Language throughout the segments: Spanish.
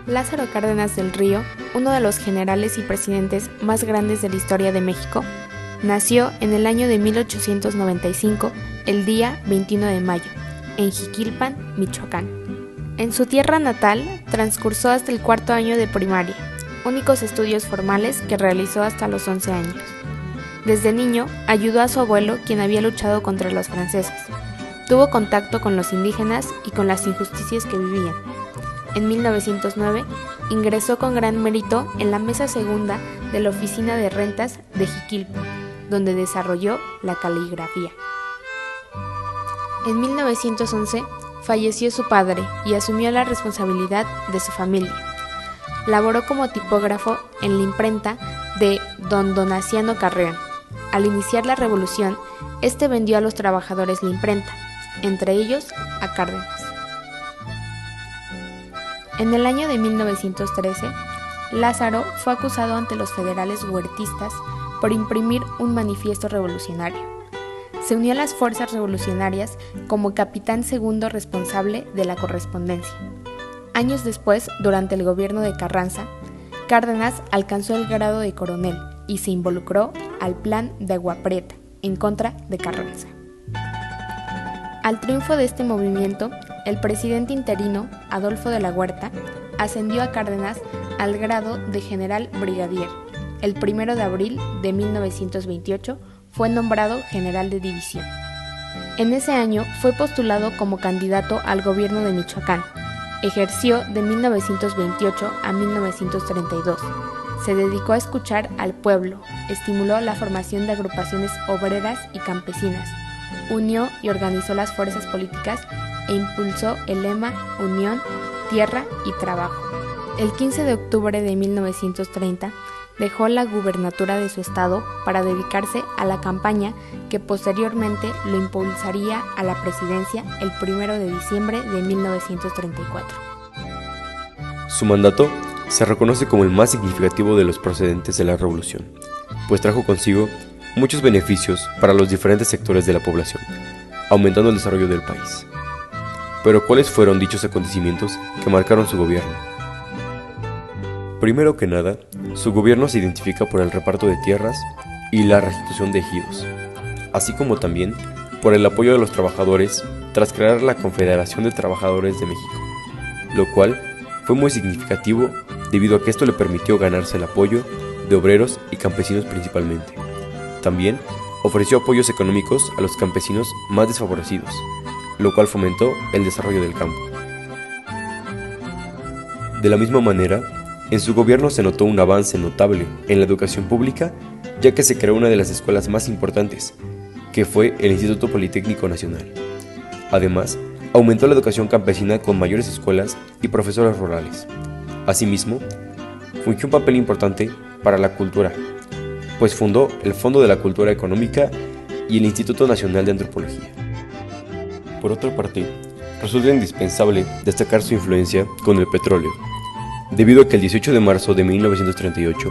Lázaro Cárdenas del Río, uno de los generales y presidentes más grandes de la historia de México, nació en el año de 1895, el día 21 de mayo, en Jiquilpan, Michoacán. En su tierra natal transcursó hasta el cuarto año de primaria, únicos estudios formales que realizó hasta los 11 años. Desde niño ayudó a su abuelo, quien había luchado contra los franceses. Tuvo contacto con los indígenas y con las injusticias que vivían. En 1909 ingresó con gran mérito en la mesa segunda de la Oficina de Rentas de Jiquilpan, donde desarrolló la caligrafía. En 1911 falleció su padre y asumió la responsabilidad de su familia. Laboró como tipógrafo en la imprenta de don Donaciano Carreón. Al iniciar la revolución, este vendió a los trabajadores la imprenta, entre ellos a Cárdenas. En el año de 1913, Lázaro fue acusado ante los federales huertistas por imprimir un manifiesto revolucionario. Se unió a las fuerzas revolucionarias como capitán segundo responsable de la correspondencia. Años después, durante el gobierno de Carranza, Cárdenas alcanzó el grado de coronel y se involucró al plan de Agua Prieta en contra de Carranza. Al triunfo de este movimiento, el presidente interino, Adolfo de la Huerta, ascendió a Cárdenas al grado de general brigadier. El 1 de abril de 1928 fue nombrado general de división. En ese año fue postulado como candidato al gobierno de Michoacán. Ejerció de 1928 a 1932. Se dedicó a escuchar al pueblo, estimuló la formación de agrupaciones obreras y campesinas, unió y organizó las fuerzas políticas e impulsó el lema Unión, Tierra y Trabajo. El 15 de octubre de 1930 dejó la gubernatura de su estado para dedicarse a la campaña que posteriormente lo impulsaría a la presidencia el 1 de diciembre de 1934. Su mandato se reconoce como el más significativo de los procedentes de la revolución, pues trajo consigo muchos beneficios para los diferentes sectores de la población, aumentando el desarrollo del país. Pero ¿cuáles fueron dichos acontecimientos que marcaron su gobierno? Primero que nada, su gobierno se identifica por el reparto de tierras y la restitución de ejidos, así como también por el apoyo de los trabajadores tras crear la Confederación de Trabajadores de México, lo cual fue muy significativo debido a que esto le permitió ganarse el apoyo de obreros y campesinos principalmente. También ofreció apoyos económicos a los campesinos más desfavorecidos, lo cual fomentó el desarrollo del campo. De la misma manera, en su gobierno se notó un avance notable en la educación pública, ya que se creó una de las escuelas más importantes, que fue el Instituto Politécnico Nacional. Además, aumentó la educación campesina con mayores escuelas y profesores rurales. Asimismo, fungió un papel importante para la cultura, pues fundó el Fondo de la Cultura Económica y el Instituto Nacional de Antropología. Por otra parte, resulta indispensable destacar su influencia con el petróleo, debido a que el 18 de marzo de 1938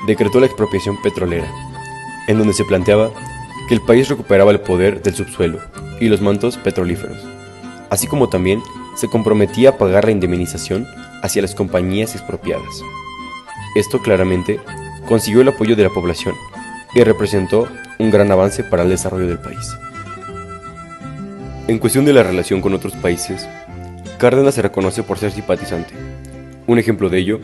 decretó la expropiación petrolera, en donde se planteaba que el país recuperaba el poder del subsuelo y los mantos petrolíferos, así como también se comprometía a pagar la indemnización hacia las compañías expropiadas. Esto claramente consiguió el apoyo de la población y representó un gran avance para el desarrollo del país. En cuestión de la relación con otros países, Cárdenas se reconoce por ser simpatizante. Un ejemplo de ello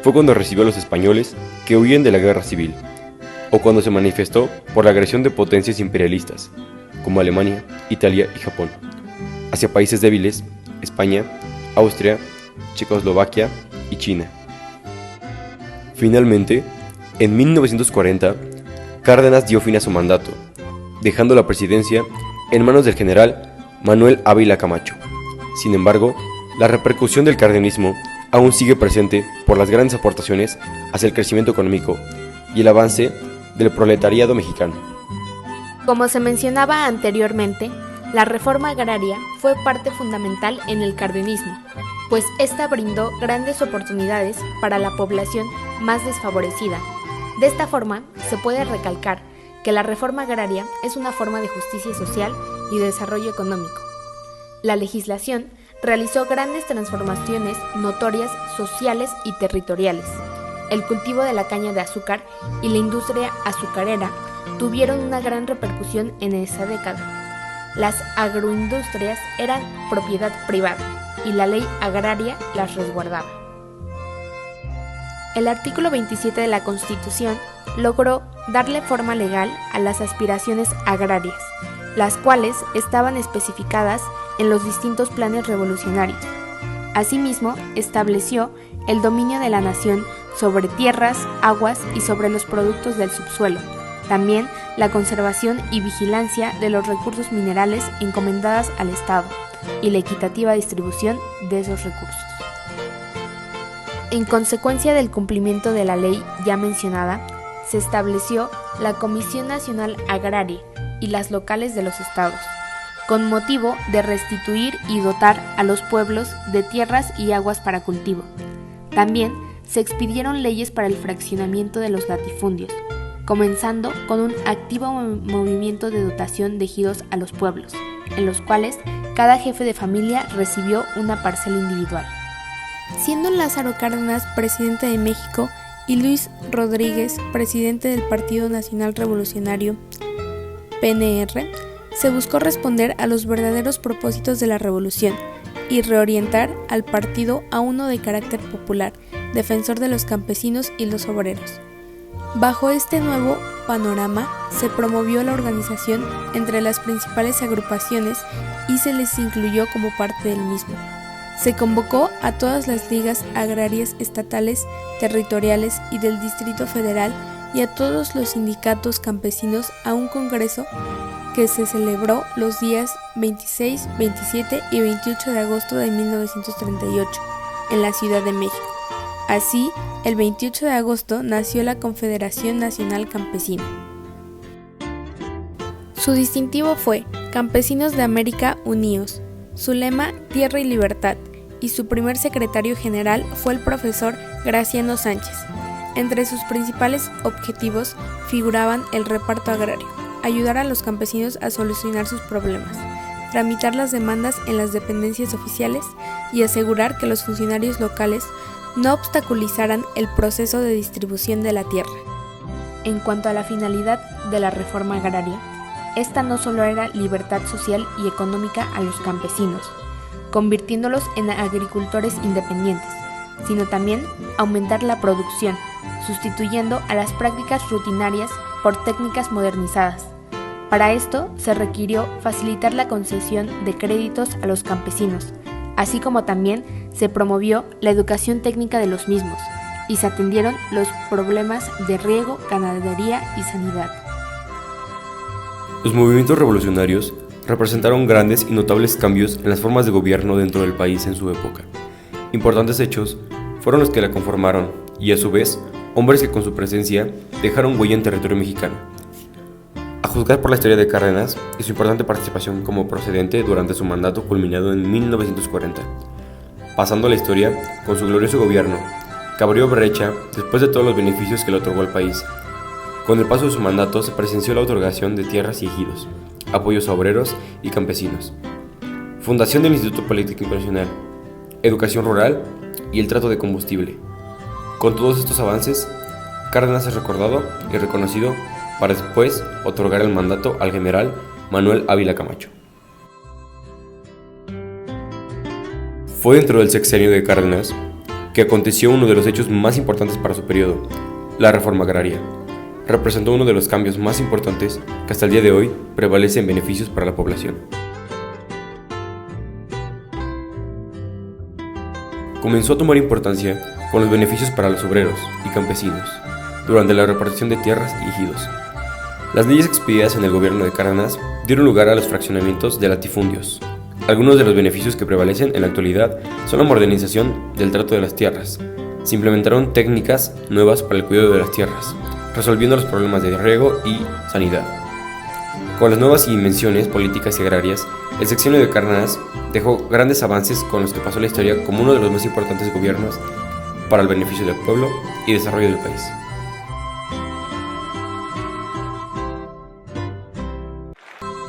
fue cuando recibió a los españoles que huyen de la guerra civil, o cuando se manifestó por la agresión de potencias imperialistas, como Alemania, Italia y Japón, hacia países débiles, España, Austria, Checoslovaquia y China. Finalmente, en 1940, Cárdenas dio fin a su mandato, dejando la presidencia en manos del general Manuel Ávila Camacho. Sin embargo, la repercusión del cardenismo aún sigue presente por las grandes aportaciones hacia el crecimiento económico y el avance del proletariado mexicano. Como se mencionaba anteriormente, la reforma agraria fue parte fundamental en el cardenismo, pues esta brindó grandes oportunidades para la población más desfavorecida. De esta forma, se puede recalcar que la reforma agraria es una forma de justicia social y de desarrollo económico. La legislación realizó grandes transformaciones notorias sociales y territoriales. El cultivo de la caña de azúcar y la industria azucarera tuvieron una gran repercusión en esa década. Las agroindustrias eran propiedad privada y la ley agraria las resguardaba. El artículo 27 de la Constitución logró darle forma legal a las aspiraciones agrarias, las cuales estaban especificadas en los distintos planes revolucionarios. Asimismo, estableció el dominio de la nación sobre tierras, aguas y sobre los productos del subsuelo. También la conservación y vigilancia de los recursos minerales encomendadas al Estado y la equitativa distribución de esos recursos. En consecuencia del cumplimiento de la ley ya mencionada, se estableció la Comisión Nacional Agraria y las locales de los estados, con motivo de restituir y dotar a los pueblos de tierras y aguas para cultivo. También se expidieron leyes para el fraccionamiento de los latifundios, comenzando con un activo movimiento de dotación de ejidos a los pueblos, en los cuales cada jefe de familia recibió una parcela individual. Siendo Lázaro Cárdenas presidente de México y Luis Rodríguez presidente del Partido Nacional Revolucionario, PNR, se buscó responder a los verdaderos propósitos de la revolución y reorientar al partido a uno de carácter popular, defensor de los campesinos y los obreros. Bajo este nuevo panorama, se promovió la organización entre las principales agrupaciones y se les incluyó como parte del mismo. Se convocó a todas las ligas agrarias estatales, territoriales y del Distrito Federal y a todos los sindicatos campesinos a un congreso que se celebró los días 26, 27 y 28 de agosto de 1938 en la Ciudad de México. Así, el 28 de agosto nació la Confederación Nacional Campesina. Su distintivo fue Campesinos de América Unidos, su lema Tierra y Libertad, y su primer secretario general fue el profesor Graciano Sánchez. Entre sus principales objetivos figuraban el reparto agrario, ayudar a los campesinos a solucionar sus problemas, tramitar las demandas en las dependencias oficiales y asegurar que los funcionarios locales no obstaculizaran el proceso de distribución de la tierra. En cuanto a la finalidad de la reforma agraria, esta no solo era libertad social y económica a los campesinos, convirtiéndolos en agricultores independientes, sino también aumentar la producción, sustituyendo a las prácticas rutinarias por técnicas modernizadas. Para esto se requirió facilitar la concesión de créditos a los campesinos, así como también se promovió la educación técnica de los mismos y se atendieron los problemas de riego, ganadería y sanidad. Los movimientos revolucionarios representaron grandes y notables cambios en las formas de gobierno dentro del país en su época. Importantes hechos fueron los que la conformaron y, a su vez, hombres que con su presencia dejaron huella en territorio mexicano. A juzgar por la historia de Cárdenas y su importante participación como procedente durante su mandato culminado en 1940, pasando a la historia con su glorioso gobierno, que abrió brecha después de todos los beneficios que le otorgó al país. Con el paso de su mandato se presenció la otorgación de tierras y ejidos, apoyos a obreros y campesinos, fundación del Instituto Politécnico Nacional, educación rural y el trato de combustible. Con todos estos avances, Cárdenas es recordado y reconocido para después otorgar el mandato al general Manuel Ávila Camacho. Fue dentro del sexenio de Cárdenas que aconteció uno de los hechos más importantes para su periodo, la reforma agraria. Representó uno de los cambios más importantes que hasta el día de hoy prevalecen beneficios para la población. Comenzó a tomar importancia con los beneficios para los obreros y campesinos durante la repartición de tierras y ejidos. Las leyes expedidas en el gobierno de Cárdenas dieron lugar a los fraccionamientos de latifundios. Algunos de los beneficios que prevalecen en la actualidad son la modernización del trato de las tierras. Se implementaron técnicas nuevas para el cuidado de las tierras, resolviendo los problemas de riego y sanidad. Con las nuevas dimensiones políticas y agrarias, el sexenio de Cárdenas dejó grandes avances con los que pasó la historia como uno de los más importantes gobiernos para el beneficio del pueblo y desarrollo del país.